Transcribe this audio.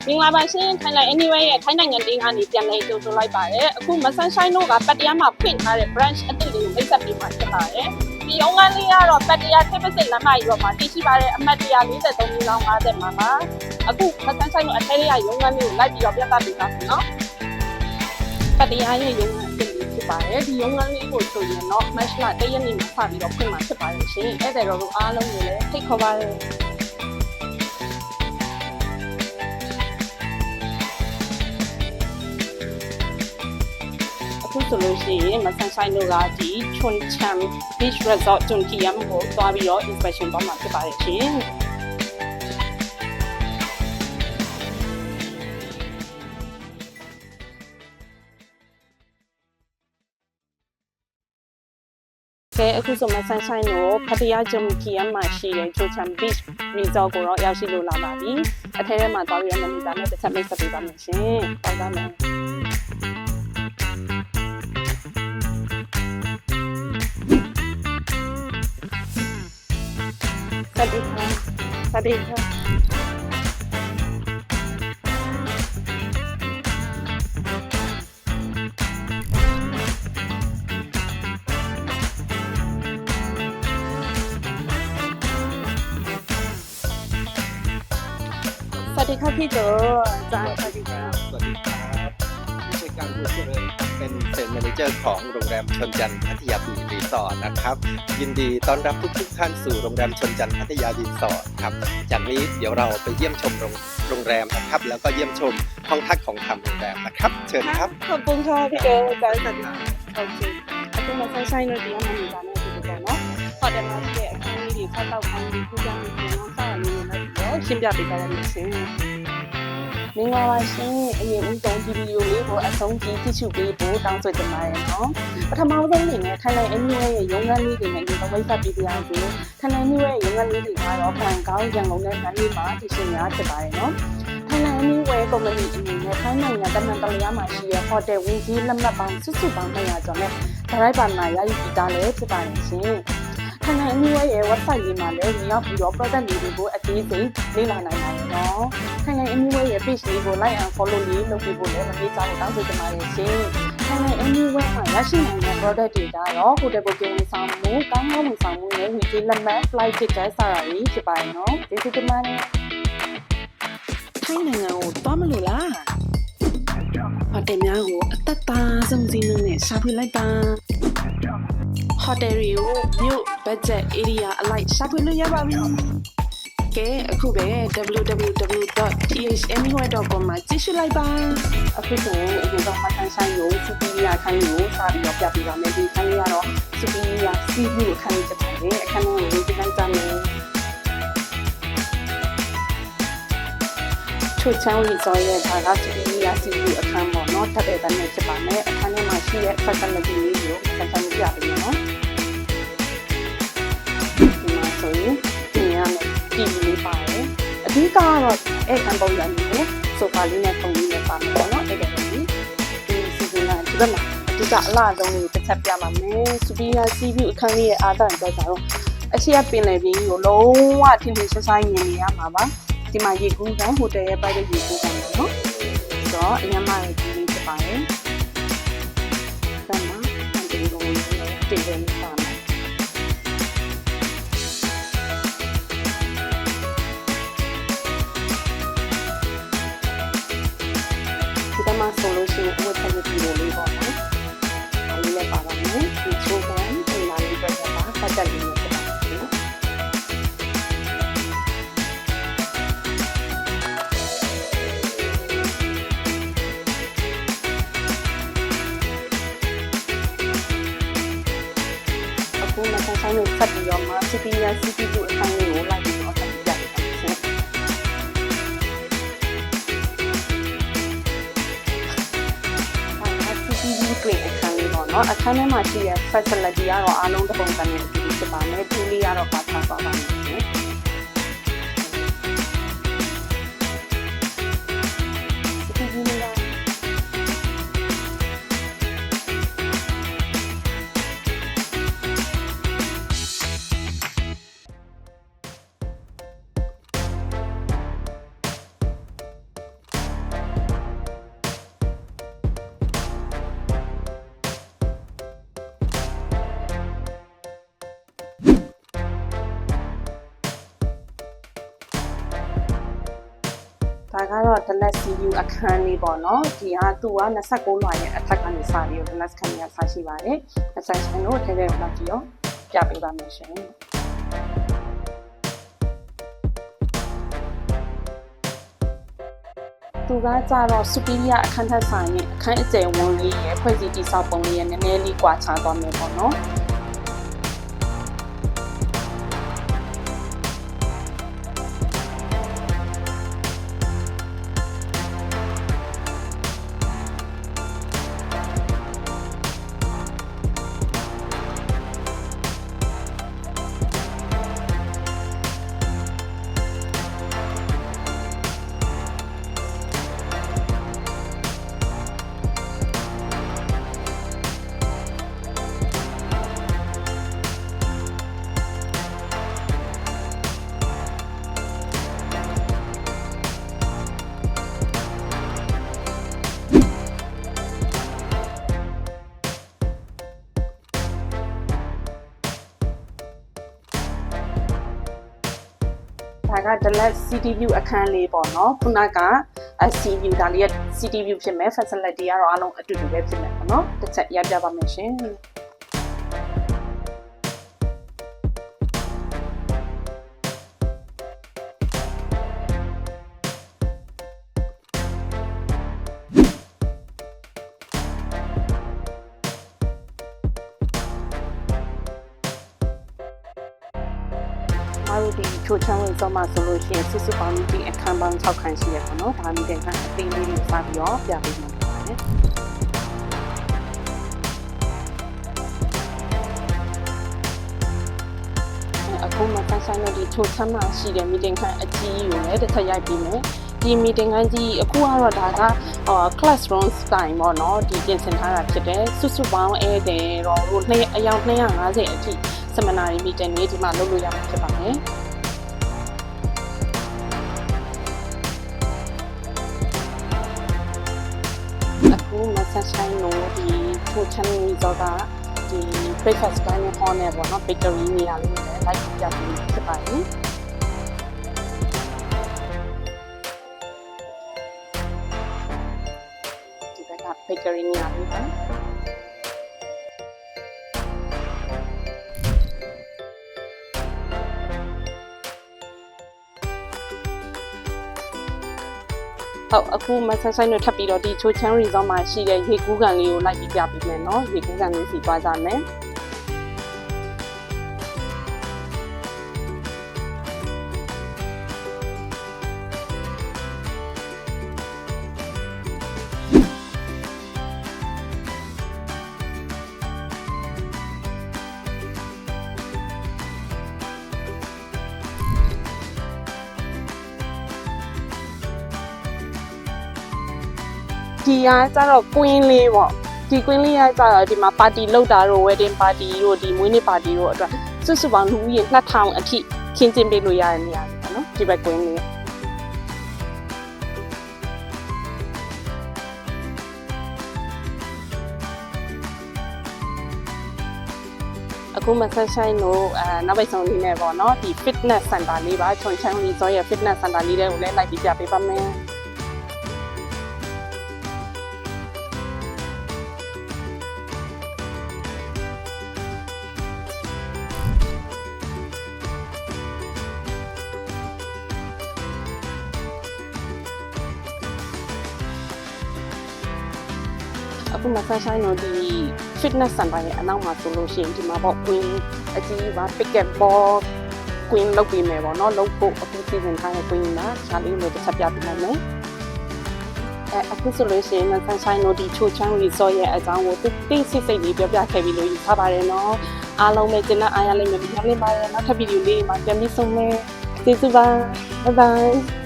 မင်္ဂလာပါရှင်ထိုင်လိုက် anyway ရဲ့ထိုင်းနိုင်ငံလေးကနေပြန်လည်ကြိုဆိုလိုက်ပါတယ်အခုမဆန်ဆိုင်တို့ကပတ်တရားမှာဖွင့်ထားတဲ့ branch အသစ်လေးကိုမိတ်ဆက်ပေးမှာဖြစ်ပါတယ်ဒီရုံးခန်းလေးကတော့ပတ်တရားထိပ်ပစိတ်လမ်းမကြီးပေါ်မှာတည်ရှိပါတယ်အမှတ်143လောင်း50မှာပါအခုမဆန်ဆိုင်တို့အထဲလေးကရုံးခန်းလေးကိုလိုက်ပြီးတော့ပြသပေးပါမယ်နော်ပတ်တရားရဲ့ရုံးခန်းအသစ်လေးဖြစ်ပါတယ်ဒီရုံးခန်းလေးကိုဆိုရင်တော့ match လ1ရက်နေ့မှာစပြီးတော့ဖွင့်မှာဖြစ်ပါတယ်ရှင်အဲ့ဒါတော့အားလုံးကိုလည်းဖိတ်ခေါ်ပါတယ်အခုဆိုလို့ရှိရင်မဆန်ဆိုင်တို့ကဒီချွန်ချမ် beach resort ဂျွန်ကီယမ်ကိုသွားပြီးတော့ inspection သွားမှာဖြစ်ပါတယ်ရှင်အခုဆိုမဆန်ဆိုင်တို့ဖတ်တရားဂျွန်ကီယမ်မှာရှိတဲ့ချွန်ချမ် beach resort ကိုတော့ရောက်ရှိလို့လာပါပြီအထဲထဲမှာသွားပြီးတော့မီတာနဲ့တစ်ချက်မိတ်ဆက်ပေးပါမယ်ရှင်တောင်းပါမယ်สวัสดีค่ะสวัสดีค่ะสวัสดีค่ะพี่โจอาจารย์สวัสดีค่ะสวัสดีครับผู้ช่วยการผู้ช่วยเป็นเซลล์แมเนเจอร์ของโรงแรมชนจันทร์พัทยาบีชรีสอร์ทนะครับยินดีต้อนรับทุกท่านสู่โรงแรมชนจันทร์พัทยาบีชรีสอร์ทครับจากนี้เดี๋ยวเราไปเยี่ยมชมโรงแรมนะครับแล้วก็เยี่ยมชมห้องพักของทางโรงแรมนะครับเชิญครับขอบคุณค่ะพี่โจอาจารย์สวัสดีค่ะโอเคအခုမဆိုင်ဆိုင်တို့ဒီမှာနေတာနဲ့ဒီလိုပေါ့နော်ဟိုတယ်မှာရှိတဲ့အခန်းလေးတွေဖတ်တော့ခိုင်းပြီးခုကြောင်းပြီးတော့စရနေနေလိုက်တော့ရှင်းပြပေးကြရမယ်ရှင်မင်္ဂလာပါရှင်အရင်ဦးဆုံးဒီဗီဒီယိုလေးကိုအဆုံးကြီးကြည့်ရှုပေးဖို့တောင်းဆိုချင်ပါတယ်နော်ပထမဆုံးအနေနဲ့ထိုင်လိုက် anyway ရဲ့ရုံးခန်းလေးတွေနဲ့ဒီလိုမိတ်ဆက်ပေးပါရစေထိုင်လိုက် anyway ရဲ့ရုံးခန်းလေးတွေကတော့ဖန်ကောင်းရန်ကုန်နဲ့ခန်းလေးမှာတည်ရှိနေတာဖြစ်ပါတယ်နော်ထိုင်လိုက် anyway ကုမ္ပဏီအနေနဲ့ထိုင်းနိုင်ငံတမန်တလျားမှာရှိတဲ့ hotel ဝင်းကြီးလက်မှတ်ပေါင်းစုစုပေါင်း200ကျော်နဲ့ဒါရိုက်ပါနာရယူပြီးသားလည်းဖြစ်ပါတယ်ရှင်ထိုင်လိုက် anyway ရဲ့ website လေးမှာလည်းဝင်ရောက်ပြီးတော့ product တွေကိုအသေးစိတ်လေ့လာနိုင်ပါတယ်နော်ထိုင်လိုက် anyway ရဲ့ page လေးကို like and follow လေးလုပ်ပြီးဖို့လည်းမမေ့ကြဘူးတောင်းဆိုချင်ပါတယ်ရှင်ထိုင်လိုက် anyway မှာရရှိနိုင်တဲ့ product တွေကတော့ hotel booking ဝန်ဆောင်မှုကောင်းကောင်းဝန်ဆောင်မှုနဲ့ weekly လက်မှတ် flight ticket စတာတွေဖြစ်ပါတယ်နော်ကျေးဇူးတင်ပါတယ်ထိုင်းနိုင်ငံကိုသွားမလို့လားဟိုတယ်များကိုအသက်သားဆုံးစီးနှုန်းနဲ့ရှာဖွေလိုက်ပါဟိုတယ်တွေကိုမြို့ budget area အလိုက်ရှာဖွေလို့ရပါပြီကဲအခုပဲ www.thanywhere.com မှာကြည့်ရှုလိုက်ပါအခုဆိုရင်အရင်ကမှတ်တမ်းဆိုင်ကို superior ခိုင်းကိုစပြီးတော့ပြပြပါမယ်ဒီခိုင်းလေးကတော့ superior sea view ကိုခိုင်းချင်ပါတယ်အခန်းထဲကိုဝင်ကြည့်ကြမယ်ချိုချောင်းရီစောရဲ့ဒါက superior sea view အခန်းပေါ့နော်တက်တဲ့တန်းနဲ့ဖြစ်ပါမယ်အခန်းထဲမှာရှိတဲ့ facility လေးကိုဆက်ဆက်ပြပြပေးနော်ဒီမှာဆိုရင်ဒီရမယ်တီဗီလေးပါတယ်အဓိကကတော့အဲ့ခံပုံရနေတယ်ဆိုဖာလေးနဲ့ပုံလေးနဲ့ပါမယ်ပေါ့နော်အဲ့ဒါပဲဒီစီဇန်ကဒီဘက်မှာအဓိကအလားဆုံးလေးတစ်ချက်ပြပါမယ် superior sea view အခန်းလေးရဲ့အားသာကြတော့အရှိအပင်လေပြင်းကိုလုံးဝထင်ထင်ရှားရှားမြင်နေရမှာပါဒီမှာရေကူးကန်ဟိုတယ်ရဲ့ပိုက်တဲ့ရေကူးကန်ပေါ့နော်ဆိုတော့အရင်မှရဲ့ဒီလေးဖြစ်ပါတယ်ဆမ်းမှာအန်တီကိုတင်တယ်ပါမယ်ဒီမှာဆိုလို့ရှိရင်အဝတ်ထည်တွေလေးပေါ့နော်အလေးနဲ့ပါပါမယ်ဒီချိုးကန်ဒီမှာလေးပဲပါပတ်သက်လေးနဲ့ဖြစ်ပါတယ်အခုမဆန်ဆိုင်ကိုဆက်ပြီးတော့မှ superior sea view အခန်းလေးကိုလိုက်ပြီးတော့ဆက်ပြရအောင်ရှင်တွင်အခန်းလေးပေါ့နော်အခန်းထဲမှာရှိတဲ့ facility ကတော့အားလုံးတစ်ပုံစံနဲ့ဖြစ်ပါမယ်ဒီလေးကတော့ပါထားပါမယ်ရှင် ဒါကတော့ Dallas CU အခန်းလေးပေါ့နော်ဒီဟာသူက29လွှာရဲ့အထက်ကနေစပြီးတော့ Dallas ခန်းကြီးကစရှိပါတယ်အဆိုင်ဆိုင်တို့ထဲထဲကိုလောက်ကြည့်ရောပြပေးပါမယ်ရှင်သူကကြတော့ superior အခန်းထက်ဆိုင်ရဲ့အခန်းအကျယ်ဝန်းလေးရဲ့ဖွဲ့စည်းတည်ဆောက်ပုံလေးရဲ့နည်းနည်းလေးကွာခြားသွားမယ်ပေါ့နော်ဒါက Dallas City View အခန်းလေးပေါ့နော်ခုနက Sea View ဒါလေးက City View ဖြစ်မယ် facility ကတော့အားလုံးအတူတူပဲဖြစ်မယ်ပေါ့နော်တစ်ချက်ရပြပါမယ်ရှင်အားလုံးဒီချိုချမ်းဝင်စောမှာဆိုလို့ရှိရင်စုစုပေါင်းဒီအခန်းပေါင်း6ခန်းရှိရပါတော့။ဒါမှမဟုတ်ကအသေးလေးတွေစပြီးတော့ပြပေးမှာပါတယ်။အခုမှဆိုင်တို့ဒီချိုချမ်းမှာရှိတဲ့ meeting ခန်းအကြီးကိုလည်းတစ်ခါရိုက်ပြီးမယ်။ဒီ meeting ခန်းကြီးအခုကတော့ဒါကclassroom style ပေါ့နော်။ဒီပြင်ဆင်ထားတာဖြစ်တယ်။စုစုပေါင်းဧည့်သည်တော့အယောက်250အထိ seminary meeting လေးဒီမှာလုပ်လို့ရမှာဖြစ်ပါတယ်။အခုမဆက်ဆိုင်လို့ဒီထိုချမ်းရီတော့ကဒီ breakfast dining hall နဲ့ပေါ့နော် bakery နေရာလေးနဲ့ light ပြပြီးဖြစ်ပါတယ်။ဒီဘက်က bakery နေရာလေးပါဟုတ်အခုမဆက်ဆိုင်တို့ထပ်ပြီးတော့ဒီချိုချမ်းရီဇောင်းမှာရှိတဲ့ရေကူးကန်လေးကိုလိုက်ပြီးပြပေးမယ်နော်ရေကူးကန်လေးစီသွားကြမယ်ဒီကကျတော့ကွင်းလေးပေါ့ဒီကွင်းလေးကကျတော့ဒီမှာပါတီလုပ်တာတို့ wedding party တို့ဒီမွေးနေ့ပါတီတို့အတွက်စုစုပေါင်းလူဦးရေ2000အထိခင်းကျင်းပေးလို့ရတဲ့နေရာပေါ့နော်ဒီဘက်ကွင်းလေးအခုမဆက်ဆိုင်လို့နောက်ပိတ်ဆုံးလေးနဲ့ပေါ့နော်ဒီ fitness center လေးပါချွန်ချမ်းရီဇော်ရဲ့ fitness center လေးတွေကိုလည်းလိုက်ပြီးပြပေးပါမယ်အခုမဆက်ဆိုင်လို့ဒီ fitness center ရဲ့အနောက်မှာဆိုလို့ရှိရင်ဒီမှာပေါ့ queen အကြီးပါ picket ball queen လုပ်ပြီးမယ်ပေါ့နော်လုပ်ဖို့အခုစီစဉ်ထားတဲ့ queen ကရှားလေးလို့တစ်ချက်ပြပေးလိုက်မယ်အခုဆိုလို့ရှိရင်မဆက်ဆိုင်လို့ဒီချိုချမ်းရီဇော်ရဲ့အကြောင်းကိုတိတ်ဆိတ်လေးပြောပြခဲ့ပြီးလို့ယူထားပါတယ်နော်အားလုံးပဲကျင်းအားရလိမ့်မယ်ပြန်လေးပါတယ်နောက်ထပ်ဗီဒီယိုလေးမှာပြန်ပြီးဆုံမယ်ကျေးဇူးပါ bye bye